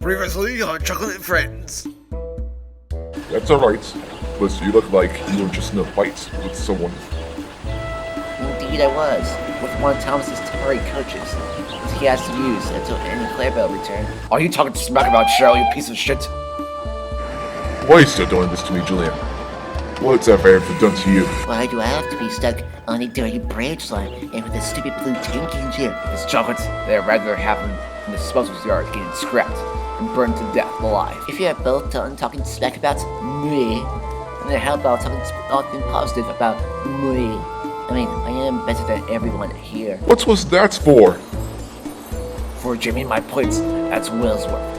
Previously on Chocolate and Friends. That's alright, but you look like you were just in a fight with someone. Indeed I was, with one of Thomas's temporary coaches, which he has to use until any Clarabelle return. Are you talking smack about Cheryl, you piece of shit? Why are you still doing this to me, Julian? What's have I ever done to you? Why do I have to be stuck on a dirty branch line and with a stupid blue tank engine? This chocolate, they'd rather have him in the disposal's yard getting scrapped and burned to death alive. If you're both done talking smack about me, then how about talking positive about me? I mean, I am better than everyone here. What was that for? For jamming my plates at Willsworth.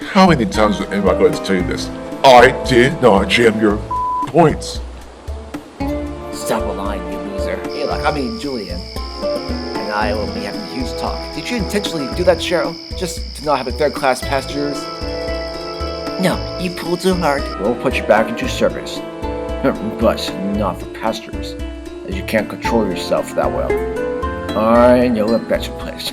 How many times am I going to tell you this? I did not jam your points. Stop lying, you loser. Yeah, like, I mean, Julian. And I will be having a huge talk. Did you intentionally do that, Cheryl? Just to not have a third-class passengers? No, you pulled too hard. We'll put you back into service. But not for passengers, as you can't control yourself that well. I know a better place.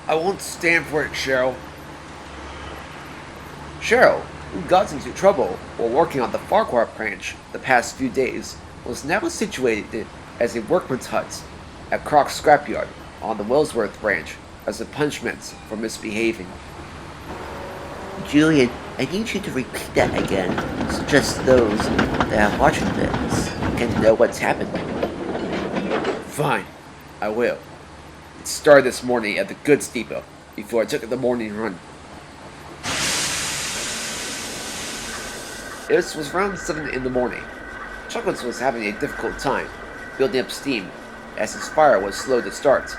I won't stand for it, Cheryl. Cheryl, who got into trouble while working on the Farquhar branch the past few days, was now situated as a workman's hut at Croc's scrapyard on the Willsworth branch as a punishment for misbehaving. Julian, I need you to repeat that again, so just those that are watching this can know what's happening. Fine, I will. It started this morning at the goods depot before I took the morning run. It was around 7 in the morning. Chocolates was having a difficult time building up steam as his fire was slow to start.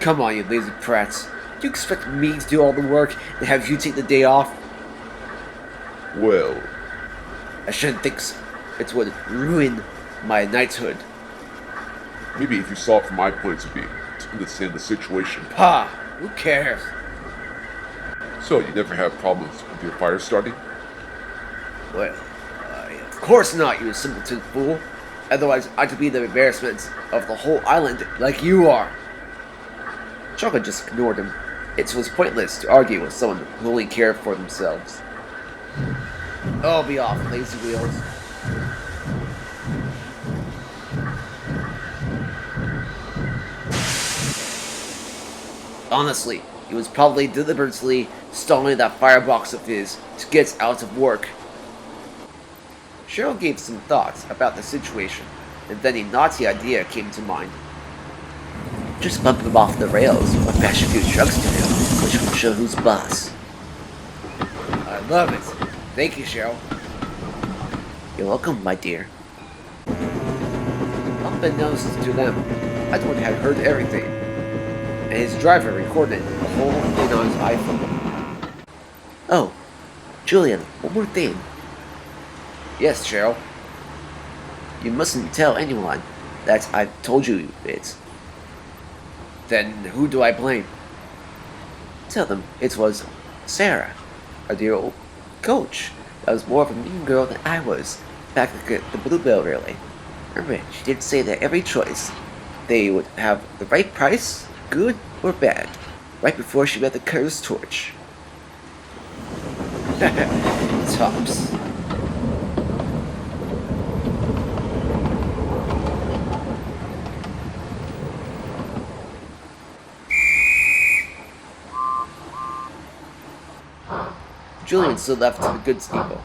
Come on, you lazy prats. Do you expect me to do all the work and have you take the day off? Well, I shouldn't think so. It would ruin my knighthood. maybe if you saw it from my point of view to understand the situation. Pa, who cares? So, you never have problems with your fire starting? Well, of course not, you simpleton fool. Otherwise, I could be the embarrassment of the whole island like you are. Chocolate just ignored him. It was pointless to argue with someone who only cared for themselves. Oh, be off, lazy wheels. Honestly, he was probably deliberately stalling that firebox of his to get out of work. Cheryl gave some thoughts about the situation, and then a naughty idea came to mind. Just bump him off the rails or bash a few trucks to him, which will show who's boss. I love it. Thank you, Cheryl. You're welcome, my dear. Unbeknownst to them, Edward had heard everything, and his driver recorded the whole thing on his iPhone. Oh, Julian, one more thing. Yes, Cheryl. You mustn't tell anyone that I've told you it. Then who do I blame? Tell them it was Sarah, our dear old coach, that was more of a mean girl than I was back at the Bluebell Rally. Remember, she did say that every choice, they would have the right price, good or bad, right before she met the curse torch. Tops. Julian stood left to the goods depot.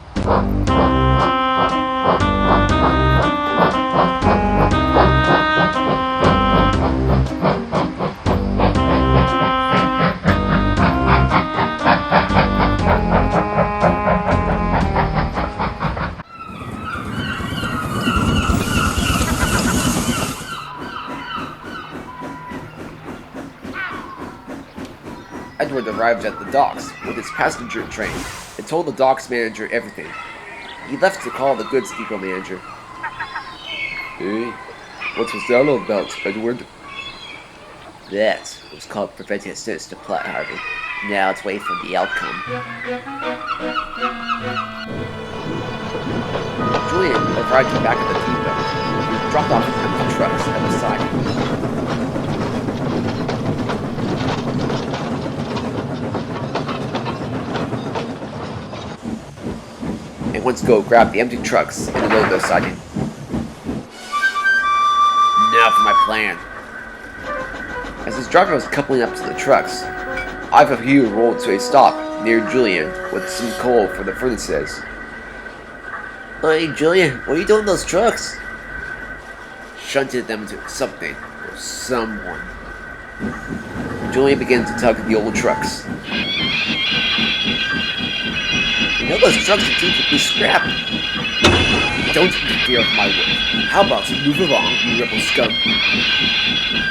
Edward arrived at the docks with his passenger train and told the docks manager everything. He left to call the goods depot manager. Hey, what was that all about, Edward? That was called preventing a sinister plot, Harvey. Now let's wait for the outcome. Julian arrived back at the depot. He dropped off his empty trucks at the side. And went to go grab the empty trucks and load those siding. Now for my plan. As his driver was coupling up to the trucks, Iva Hugh rolled to a stop near Julian with some coal for the furnaces. Hey, Julian, what are you doing with those trucks? Shunted them to something or someone. Julian began to tug at the old trucks. You know those trucks are too quickly scrapped. Don't interfere with my work. How about you move along, you rebel scum?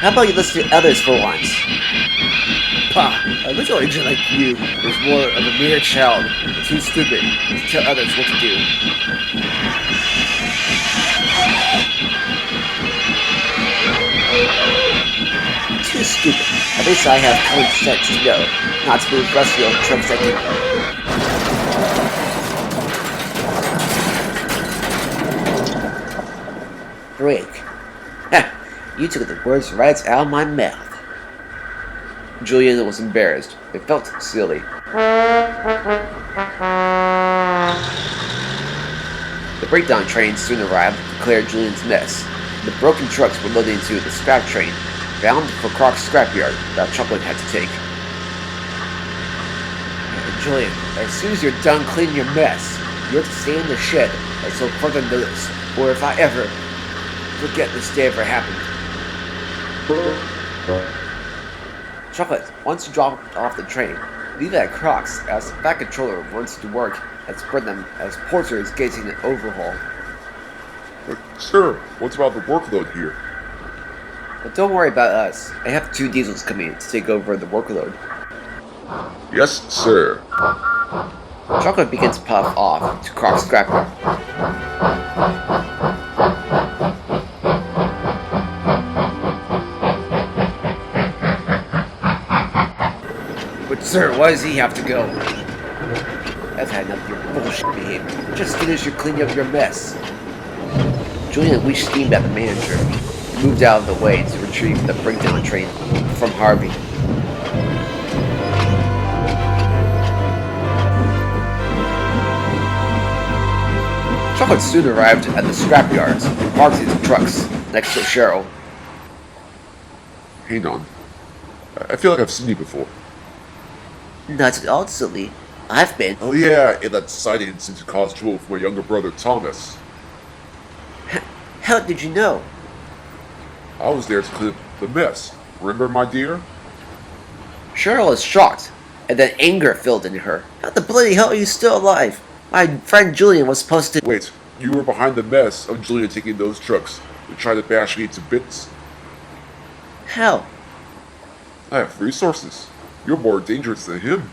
How about you listen to others for once? Pah, a little agent like you is more of a mere child, too stupid to tell others what to do. Too stupid. At least I have common sense to know not to move rusty old trucks like you. Break. Ha! You took the words right out of my mouth. Julian was embarrassed. It felt silly. The breakdown train soon arrived to clear Julian's mess. The broken trucks were loaded into the scrap train, bound for Croc's scrapyard that Chocolate had to take. Julian, as soon as you're done cleaning your mess, you have to stay in the shed until further notice, or if I ever forget this day ever happened. Chocolate, once you drop off the train, leave it at Croc's as the back controller wants to work and spread them as Porter is getting an overhaul. But, sir, what's about the workload here? But don't worry about us. I have 2 diesels coming to take over the workload. Yes, sir. Chocolate begins to puff off to Croc's scrapyard. But sir, why does he have to go? I've had enough of your bullshit behavior. Just finish your cleaning up your mess. Julian unleashed steam at the manager and moved out of the way to retrieve the breakdown train from Harvey. Chocolate soon arrived at the scrapyards and parked his trucks next to Cheryl. Hang on. I feel like I've seen you before. Not at all silly. I've been. Oh yeah, in that sighting since you caused trouble for my younger brother Thomas. How did you know? I was there to clean up the mess. Remember, my dear? Cheryl is shocked, and then anger filled in her. How the bloody hell are you still alive? My friend Julian was supposed to. Wait, you were behind the mess of Julian taking those trucks and trying to bash me to bits? How? I have resources. You're more dangerous than him.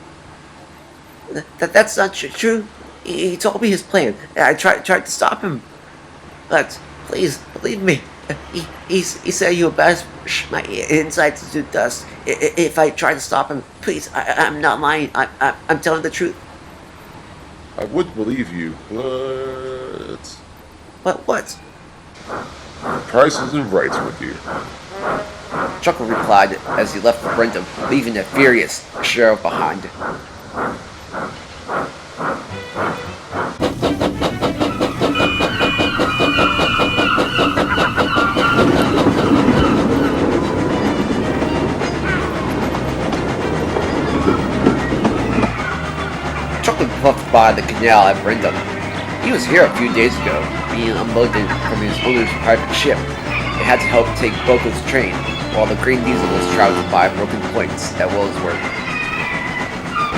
That's not true. He told me his plan. I tried to stop him. But please believe me. He said you would bash my insides to dust if I tried to stop him. Please, I'm not lying. I'm telling the truth. I would believe you, but What? the price isn't right, my dear. Chuckle replied as he left for Brentham, leaving a furious Cheryl behind. puffed by the canal at Brindham. He was here a few days ago, being unloaded from his owner's private ship. It had to help take Boco's train, while the green diesel was traveling by broken points at Wellsworth.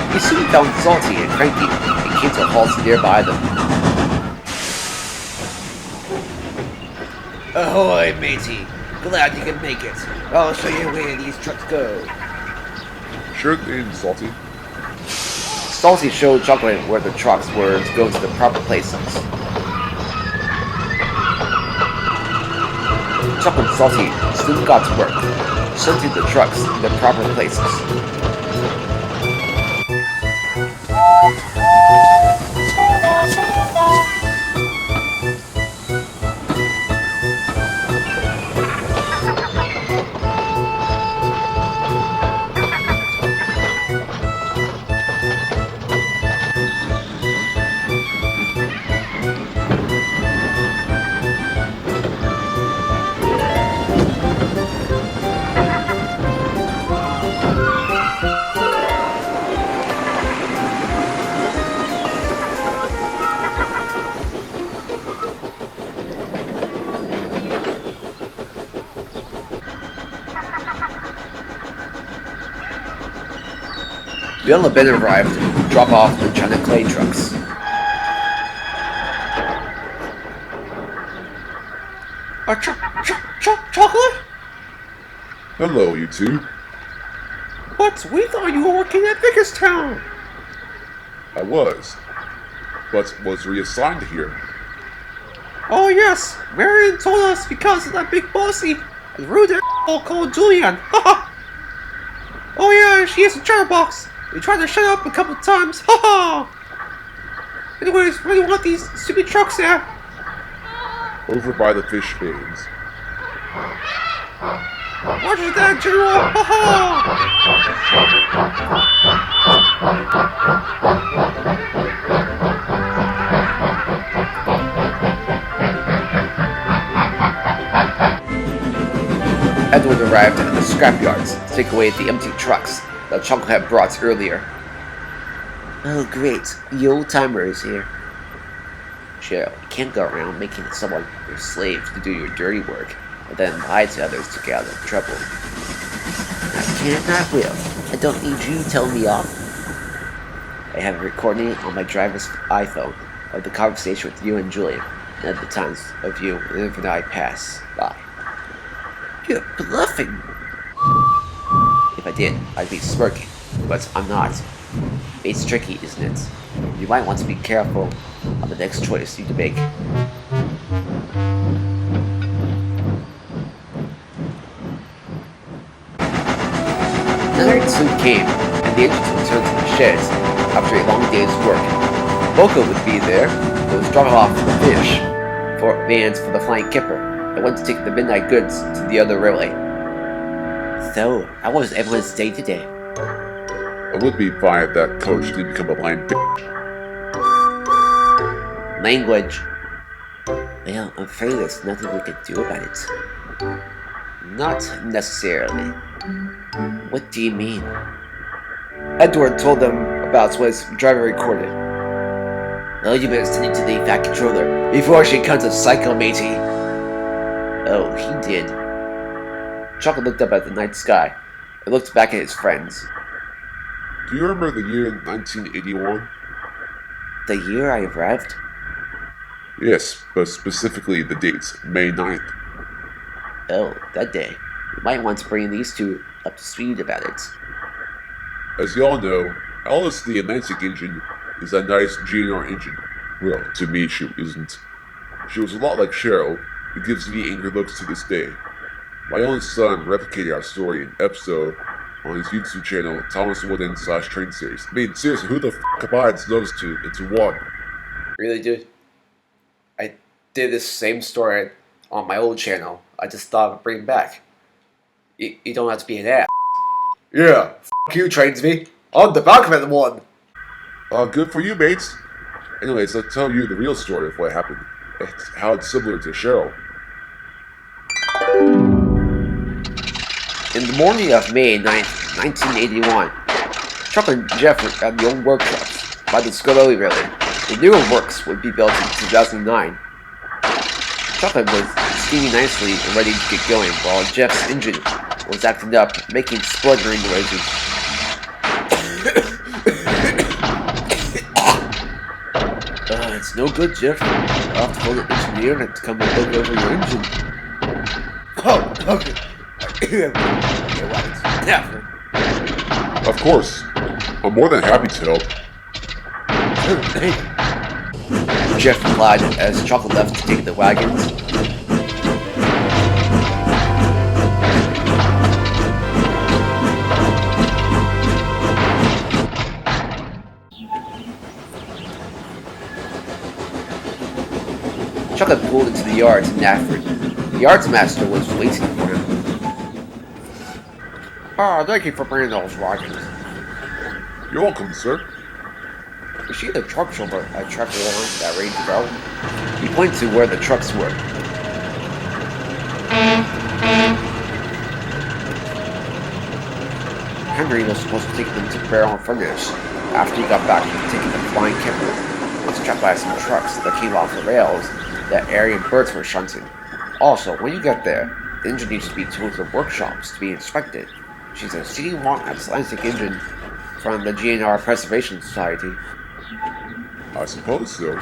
He soon found Salty and Cranky and came to a halt nearby them. Ahoy, matey! Glad you can make it. I'll show you where these trucks go. Sure thing, Salty. Salty showed Chocolate where the trucks were to go to the proper places. Chocolate and Salty soon got to work, shunting the trucks in the proper places. The other bin arrived to drop off the China clay trucks. Chocolate? Hello, you two. But we thought you were working at Vickerstown. I was, but was reassigned here. Oh yes, Marion told us because of that big bossy and rude asshole called Julian. Haha. Oh yeah, she is a chatterbox. We tried to shut up a couple times. Haha. Anyways, where do you want these stupid trucks at? Over by the fish bins. Roger that, General. Haha. Edward arrived at the scrapyards to take away the empty trucks that Chocolate had brought earlier. Oh great, the old-timer is here. Cheryl, you can't go around making someone your slave to do your dirty work, and then lie to others to get out of trouble. I can and I will. I don't need you telling me off. I have a recording on my driver's iPhone of the conversation with you and Julian, and at the times of you whenever I pass by. You're bluffing. If I did, I'd be smirking, but I'm not. It's tricky, isn't it? You might want to be careful on the next choice you make. Night soon came, and the engines returned to the sheds after a long day's work. Boco would be there, but was dropping off the fish for vans for the Flying Kipper, and went to take the midnight goods to the other railway. So, how was everyone's day today? It would be fine if that coach didn't become a blind bitch. Language. Well, I'm afraid there's nothing we can do about it. Not necessarily. What do you mean? Edward told them about what his driver recorded. Oh, you better send it to the Fat Controller before she becomes a psycho, matey. Oh, he did. Chocolate looked up at the night sky and looked back at his friends. Do you remember the year 1981? The year I arrived? Yes, but specifically the dates, May 9th. Oh, that day. You might want to bring these two up to speed about it. As you all know, Alice the Atlantic engine is a nice GNR engine. Well, to me she isn't. She was a lot like Cheryl, who gives me angry looks to this day. My own son replicated our story in episode on his YouTube channel, Thomas Wooden /Train Series. I mean, seriously, who the f combines those two into one? Really, dude? I did this same story on my old channel. I just thought I'd bring it back. You don't have to be an ass. Yeah, f you, Trainz. I'm the Valkyrie one. Good for you, mates. Anyways, I'll tell you the real story of what happened. It's how it's similar to Cheryl. In the morning of May 9th, 1981, Chuck and Jeff were at the old workshops, by the Scully really. The newer works would be built in 2009. Chocolate was steaming nicely and ready to get going, while Jeff's engine was acting up, making spluttering noises. It's no good, Jeff. I'll have to call the engineer to come and look over your engine. Oh, okay. Never. Of course. I'm more than happy to help. Jeff replied as Chocolate left to take the wagons. Chocolate pulled into the yard in Napa. The yards master was waiting for him. Oh, thank you for bringing those wagons. You're welcome, sir. You see the trucks over at Trevor that ready to go? He pointed to where the trucks were. Henry was supposed to take them to Barrel and Furnace after he got back from taking the flying camper. He was trapped by some trucks that came off the rails that Aryan birds were shunting. Also, when you get there, the engine needs to be towed to the workshops to be inspected. She's a CD-1 Atlantic engine from the GNR Preservation Society. I suppose so.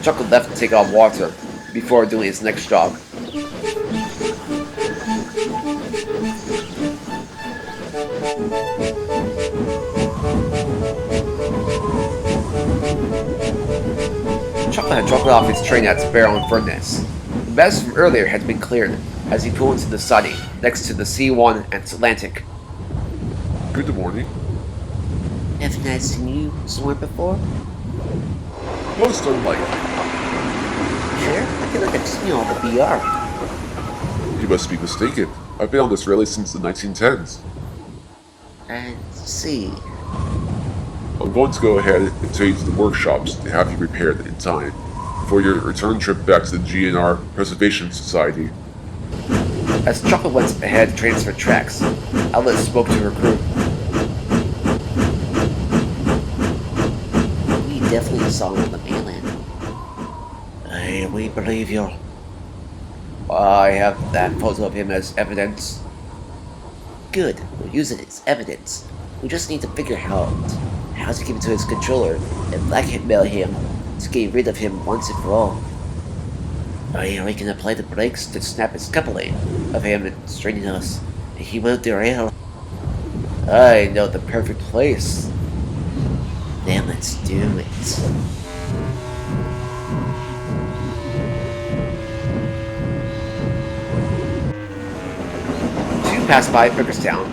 Chocolate left to take off water before doing his next job. Chocolate had dropped off his train at Barrel and Furnace. The mess from earlier had been cleared as he pulled into the siding next to the C1 and Atlantic. Good morning. Haven't I seen you somewhere before? Most unlikely. Sure? I feel like I've seen you on the BR. You must be mistaken. I've been on this rally since the 1910s. I see. I'm going to go ahead and take you to the workshops to have you repaired in time for your return trip back to the GNR Preservation Society. As Chocolate went ahead to transfer tracks, Alice spoke to her crew. We definitely saw him on the mainland. We believe you. I have that photo of him as evidence. Good. We'll use it as evidence. We just need to figure out how to give it to his controller and blackmail him to get rid of him once and for all. We can apply the brakes to snap his coupling of him and straighten us, and he won't derail. I know the perfect place. Then let's do it. Two passed by Bickerstown,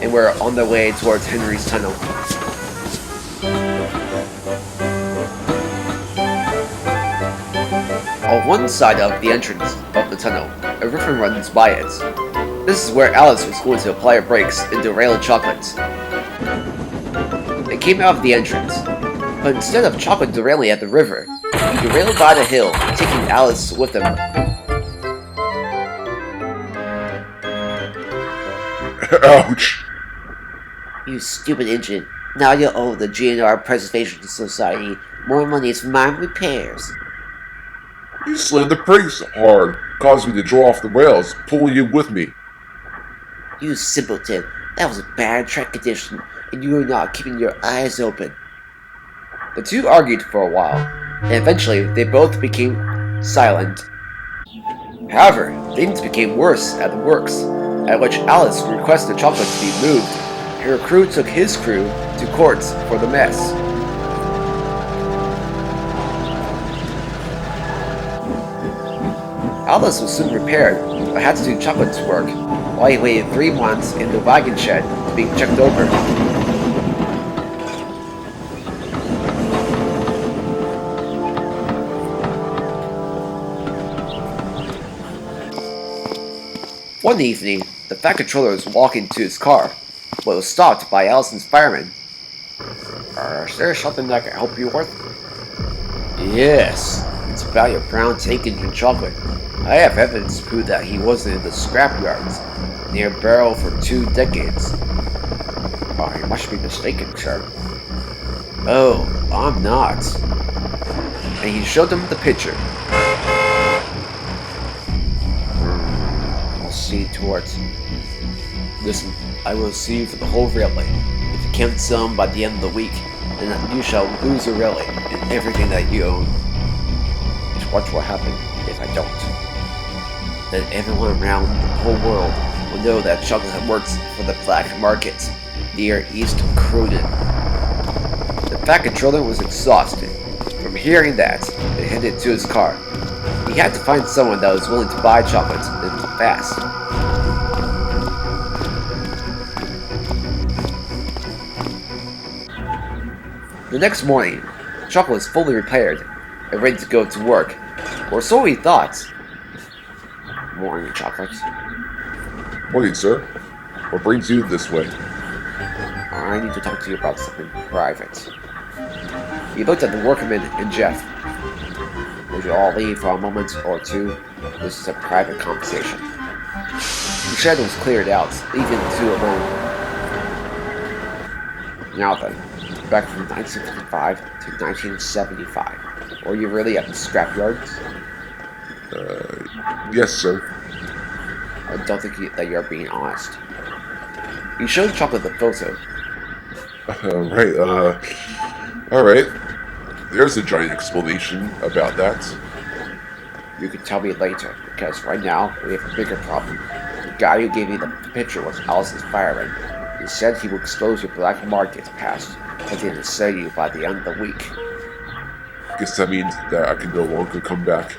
and we're on the way towards Henry's tunnel. On one side of the entrance of the tunnel, a river runs by it. This is where Alice was going to apply her brakes and derail Chocolate. They came out of the entrance, but instead of Chocolate derailing at the river, he derailed by the hill, taking Alice with him. Ouch! You stupid engine. Now you owe the GNR Preservation Society more money for mine repairs. You slammed the brakes hard, caused me to draw off the rails, pulling you with me. You simpleton. That was a bad track condition, and you were not keeping your eyes open. The two argued for a while, and eventually they both became silent. However, things became worse at the works, at which Alice requested Chocolate to be moved. Her crew took his crew to court for the mess. Alice was soon repaired, but had to do Chocolate's work, while he waited 3 months in the wagon shed to be checked over. One evening, the Fat Controller was walking to his car, but was stopped by Allison's fireman. Is there something I can help you with? Yes, it's about your brown tank engine Chocolate. I have evidence to prove that he wasn't in the scrapyards near Barrel for 2 decades. You must be mistaken, sir. Oh, I'm not. And he showed them the picture. I'll see towards. Listen, I will see you for the whole railway. If you can't sell them by the end of the week, then you shall lose the railway and everything that you own. Just watch what happens if I don't. Then everyone around the whole world will know that chocolate works for the black market near East Croydon. The fat controller was exhausted. From hearing that, he headed to his car. He had to find someone that was willing to buy chocolate and fast. The next morning, Chocolate was fully repaired and ready to go to work, or so he thought. Morning, Chocolate. Morning, sir. What brings you this way? I need to talk to you about something private. He looked at the workman and Jeff. Would you all leave for a moment or two? This is a private conversation. The shadows cleared out, leaving the two alone. Now then, back from 1955 to 1975. Were you really at the scrapyards? Yes, sir. I don't think that you're being honest. He showed Chocolate the photo. Alright. There's a giant explanation about that. You can tell me later, because right now we have a bigger problem. The guy who gave me the picture was Alice's fireman. He said he would expose your black market past, but didn't sell you by the end of the week. Guess that means that I can no longer come back.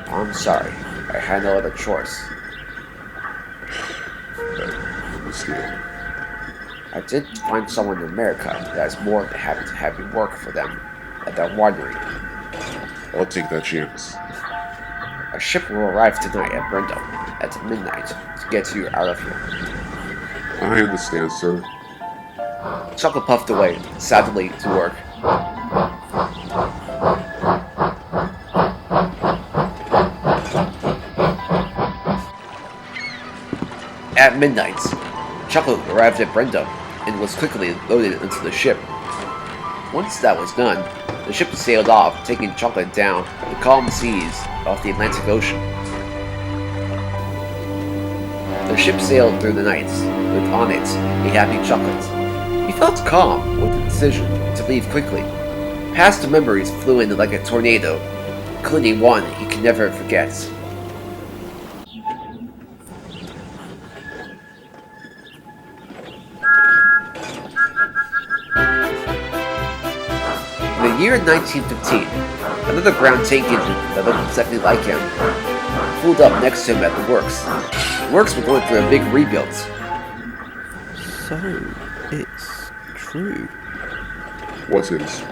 I'm sorry, I had no other choice. Understand. I did find someone in America that is more than happy to have you work for them at that winery. I'll take that chance. A ship will arrive tonight at Brendel at midnight to get you out of here. I understand, sir. Chocolate puffed away, sadly, to work. At midnight, Chocolate arrived at Brendel and was quickly loaded into the ship. Once that was done, the ship sailed off, taking Chocolate down the calm seas of the Atlantic Ocean. The ship sailed through the night, with on it a happy Chocolate. He felt calm with the decision to leave quickly. Past memories flew in like a tornado, including one he could never forget. In the year 1915, another ground tank engine that looked exactly like him pulled up next to him at the works. The works were going through a big rebuild. So, it's true. What is?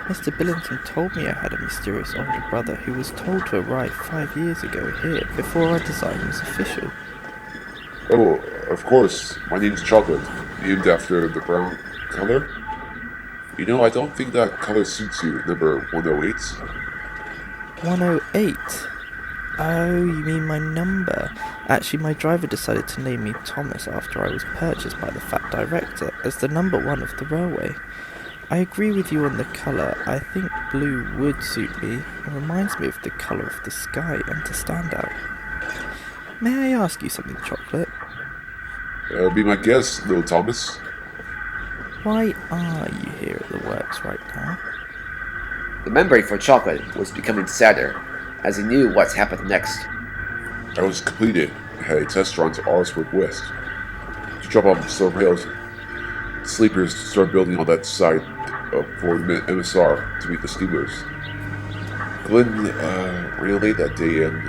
Mr. Billington told me I had a mysterious older brother who was told to arrive 5 years ago here before our design was official. Oh, of course. My name's Chocolate, named after the brown color. You know, I don't think that color suits you, number 108. 108? Oh, you mean my number? Actually, my driver decided to name me Thomas after I was purchased by the fat director as the number 1 of the railway. I agree with you on the colour. I think blue would suit me. It reminds me of the colour of the sky and to stand out. May I ask you something, Chocolate? Be my guest, little Thomas. Why are you here at the works right now? The memory for Chocolate was becoming sadder, as he knew what happened next. I was completed. I had a test run to Arswood West. To drop off the rails, sleepers to start building on that side for the MSR to meet the steamers. Glenn ran late that day and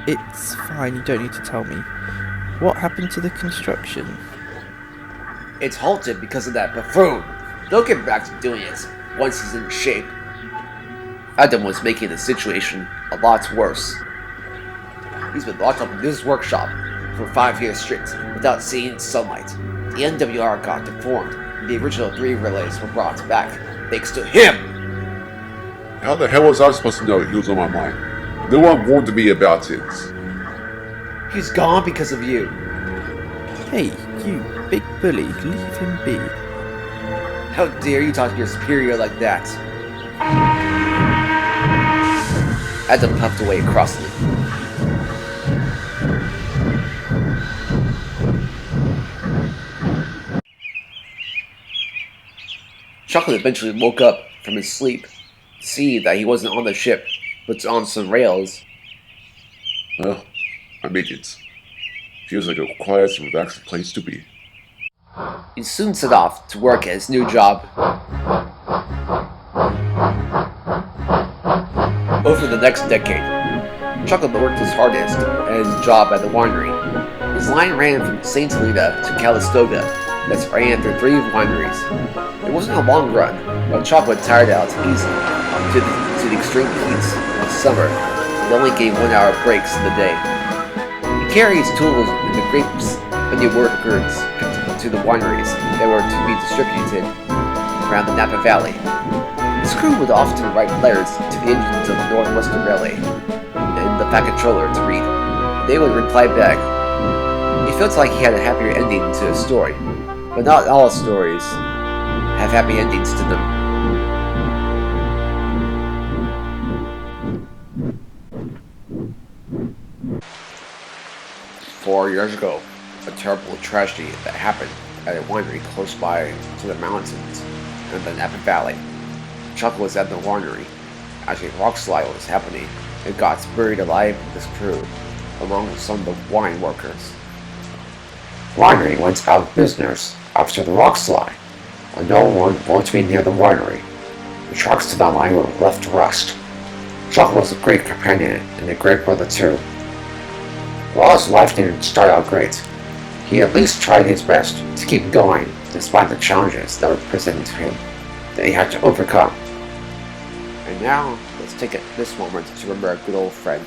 It's fine, you don't need to tell me. What happened to the construction? It's halted because of that buffoon. They'll get back to doing it once he's in shape. Adam was making the situation a lot worse. He's been locked up in this workshop for 5 years straight without seeing sunlight. The NWR got deformed, and the original 3 relays were brought back. thanks to him. How the hell was I supposed to know he was on my mind? No one warned me about it. He's gone because of you. Hey, you big bully, leave him be. How dare you talk to your superior like that? Adam puffed away crossly. Chocolate eventually woke up from his sleep to see that he wasn't on the ship, but on some rails. Well, I make it. Feels like a quiet and relaxing place to be. He soon set off to work at his new job. Over the next decade, Chocolate worked his hardest at his job at the winery. His line ran from St. Helena to Calistoga, that ran through 3 wineries. It wasn't a long run, but Chocolate tired out easy to the extreme heats of summer. He only gave 1-hour breaks in the day. He carried his tools in the grapes when the workers to the wineries that were to be distributed around the Napa Valley. His crew would often write letters to the engines of the Northwestern Railway and the packet controller to read. They would reply back. He felt like he had a happier ending to his story, but not all stories have happy endings to them. Four years ago, a terrible tragedy that happened at a winery close by to the mountains in the Napa Valley. Chocolate was at the winery as a rock slide was happening and got buried alive with his crew, along with some of the wine workers. Winery went out of business after the rock slide, and no one wanted to be near the winery. The trucks to that line were left to rust. Chocolate was a great companion and a great brother too. While his life didn't start out great, he at least tried his best to keep going despite the challenges that were presented to him that he had to overcome. And now, let's take this moment to remember a good old friend.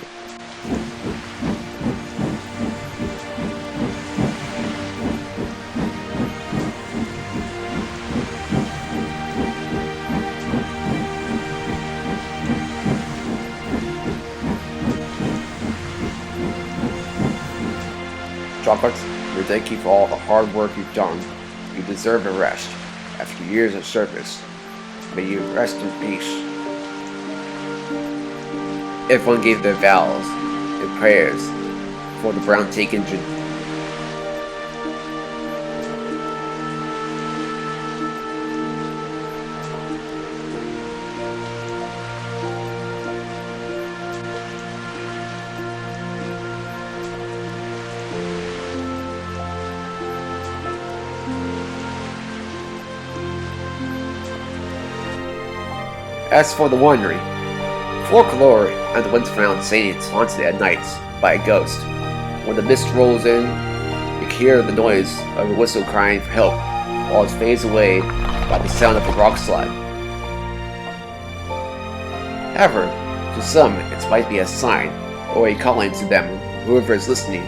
Chocolate, we thank you for all the hard work you've done. You deserve a rest. After years of service, may you rest in peace. Everyone gave their vows and prayers for the brown tank engine. As for the winery, folklore underwent around saying it's haunted at night by a ghost. When the mist rolls in, you hear the noise of a whistle crying for help, while it fades away by the sound of a rock slide. However, to some it might be a sign, or a calling to them, whoever is listening.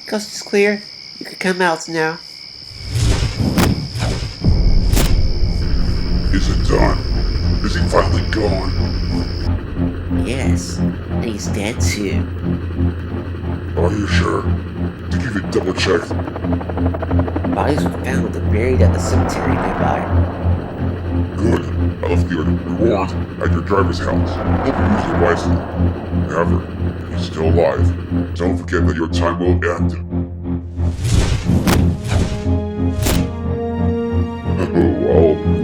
Coast is clear. You can come out now. Is it done? Is he finally gone? Yes, and he's dead too. Are you sure? Did you even double check? Bodies were found and buried at the cemetery nearby. Good. I left the reward at your driver's house. Hope you use it wisely. However, he's still alive. Don't forget that your time will end. Oh, well,